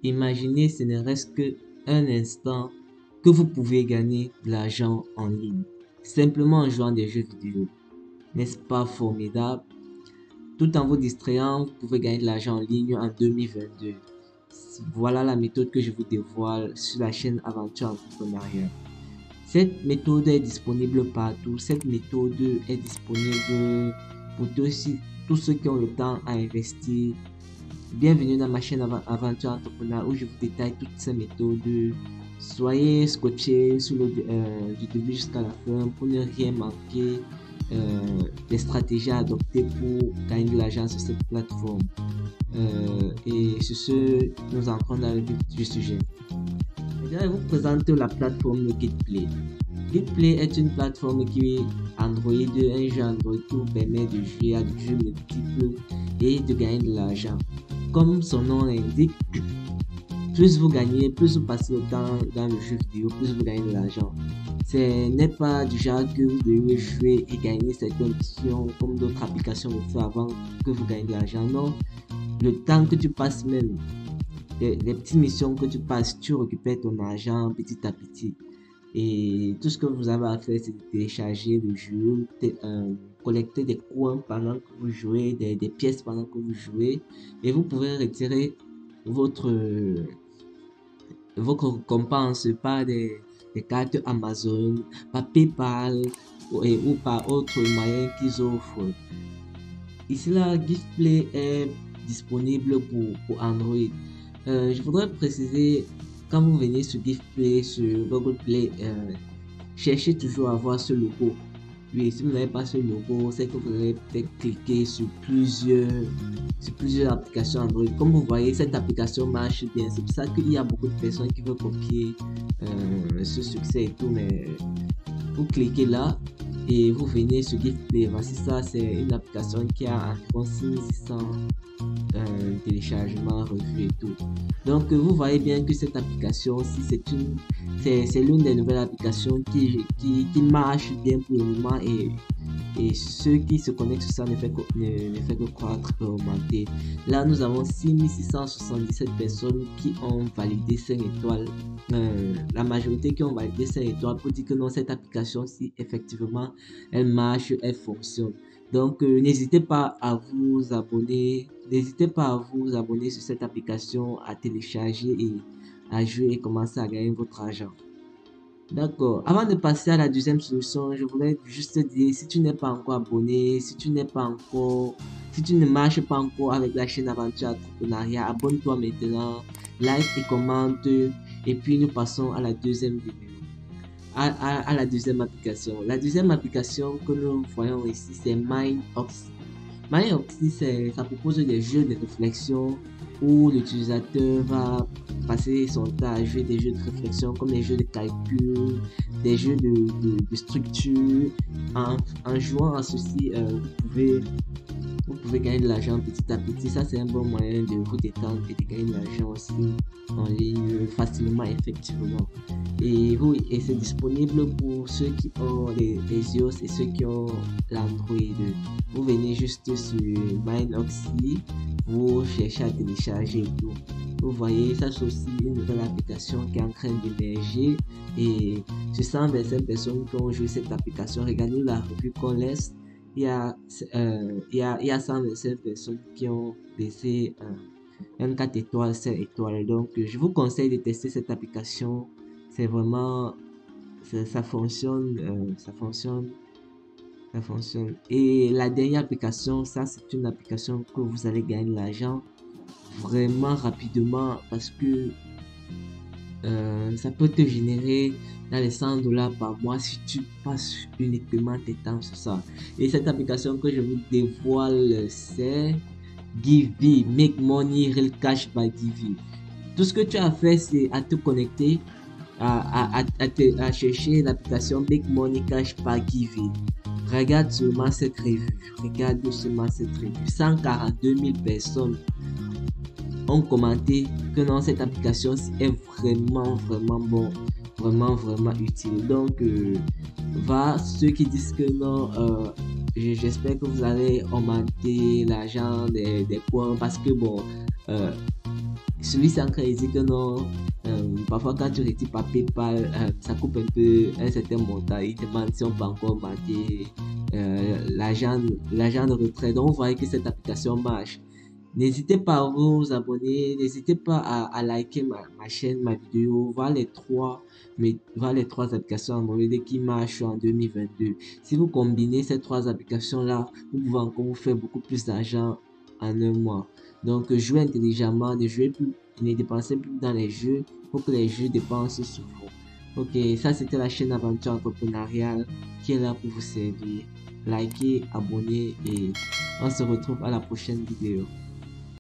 Imaginez, ce ne reste que un instant que vous pouvez gagner de l'argent en ligne, simplement en jouant des jeux vidéo. N'est-ce pas formidable? Tout en vous distrayant, vous pouvez gagner de l'argent en ligne en 2022. Voilà la méthode que je vous dévoile sur la chaîne Aventure Entrepreneuriale. Cette méthode est disponible partout. Cette méthode est disponible pour tous ceux qui ont le temps à investir. Bienvenue dans ma chaîne Aventure Entrepreneur où je vous détaille toutes ces méthodes. Soyez scotchés du début jusqu'à la fin pour ne rien manquer des stratégies à adopter pour gagner de l'argent sur cette plateforme. Et sur ce, nous entrons dans le vif du sujet. Je vous présente la plateforme GitPlay. GitPlay est une plateforme qui est Android, un jeu Android qui vous permet de jouer à des jeux multiples et de gagner de l'argent. Comme son nom l'indique, plus vous gagnez, plus vous passez le temps dans le jeu vidéo, plus vous gagnez de l'argent. Ce n'est pas du genre que vous devez jouer et gagner certaines missions comme d'autres applications le font avant que vous gagnez de l'argent. Non, le temps que tu passes même, les petites missions que tu passes, tu récupères ton argent petit à petit. Et tout ce que vous avez à faire, c'est de télécharger le jeu, collecter des coins pendant que vous jouez, des pièces pendant que vous jouez. Et vous pouvez retirer votre récompense par des cartes Amazon, par PayPal ou par autres moyens qu'ils offrent. Ici là, GitPlay est disponible pour Android. Je voudrais préciser, quand vous venez sur GitPlay, sur Google Play, cherchez toujours à voir ce logo. Oui, si vous n'avez pas ce logo, c'est que vous allez peut-être cliquer sur plusieurs applications Android. Comme vous voyez, cette application marche bien. C'est pour ça qu'il y a beaucoup de personnes qui veulent copier ce succès et tout. Mais vous cliquez là et vous venez sur GitPlay. Voici ça, c'est une application qui a environ 6600 téléchargements, revues et tout. Donc vous voyez bien que cette application aussi c'est l'une des nouvelles applications qui marche bien pour le moment et ceux qui se connectent sur ça ne fait que croître et augmenter. Là nous avons 6677 personnes qui ont validé 5 étoiles. La majorité qui ont validé 5 étoiles pour dire que non, cette application si effectivement elle marche, elle fonctionne. Donc n'hésitez pas à vous abonner, sur cette application, à télécharger et à jouer et commencer à gagner votre argent. D'accord. Avant de passer à la deuxième solution, je voulais juste dire, si tu n'es pas encore abonné, si tu ne marches pas encore avec la chaîne Aventure Entrepreneuriat, abonne-toi maintenant, like et commente, et puis nous passons à la deuxième vidéo. À la deuxième application. La deuxième application que nous voyons ici, c'est MindOxy. MindOxy, ça propose des jeux de réflexion où l'utilisateur va passer son temps à jouer des jeux de réflexion comme des jeux de calcul, des jeux de structure. En jouant à ceci, vous pouvez gagner de l'argent petit à petit. Ça, c'est un bon moyen de vous détendre et de gagner de l'argent aussi en ligne facilement, effectivement. Et c'est disponible pour ceux qui ont les iOS et ceux qui ont l'Android. Vous venez juste sur MindOxy, vous cherchez à télécharger et tout. Vous voyez, ça c'est aussi une nouvelle application qui est en train d'émerger. Et sur 125 personnes qui ont joué cette application, regardez la revue qu'on laisse. Il y a 125 personnes qui ont laissé un 4 étoiles, 5 étoiles. Donc, je vous conseille de tester cette application. C'est vraiment, ça fonctionne, ça fonctionne. Et la dernière application, ça c'est une application que vous allez gagner de l'argent vraiment rapidement parce que ça peut te générer dans les $100 par mois si tu passes uniquement tes temps sur ça. Et cette application que je vous dévoile, c'est Givee, Make Money Real Cash by Givee. Tout ce que tu as fait, c'est à te connecter, à chercher l'application Make Money Cash by Givee. Regarde seulement cette revue. 142 000 personnes ont commenté que non, cette application est vraiment bon, vraiment utile. Donc ceux qui disent que non, j'espère que vous allez augmenter l'argent des points parce que bon, celui-ci encore il dit que non. Parfois, quand tu retires par PayPal, ça coupe un peu un certain montant. Il demande si on peut encore marquer l'argent de retrait. Donc, vous voyez que cette application marche. N'hésitez pas à vous abonner, n'hésitez pas à liker ma chaîne, ma vidéo, voir les trois applications Android qui marchent en 2022. Si vous combinez ces trois applications-là, vous pouvez encore vous faire beaucoup plus d'argent en un mois. Donc, jouez intelligemment, ne jouez plus, ne dépensez plus dans les jeux pour que les jeux dépensent sur vous. Ok, ça c'était la chaîne Aventure Entrepreneuriale qui est là pour vous servir. Likez, abonnez et on se retrouve à la prochaine vidéo.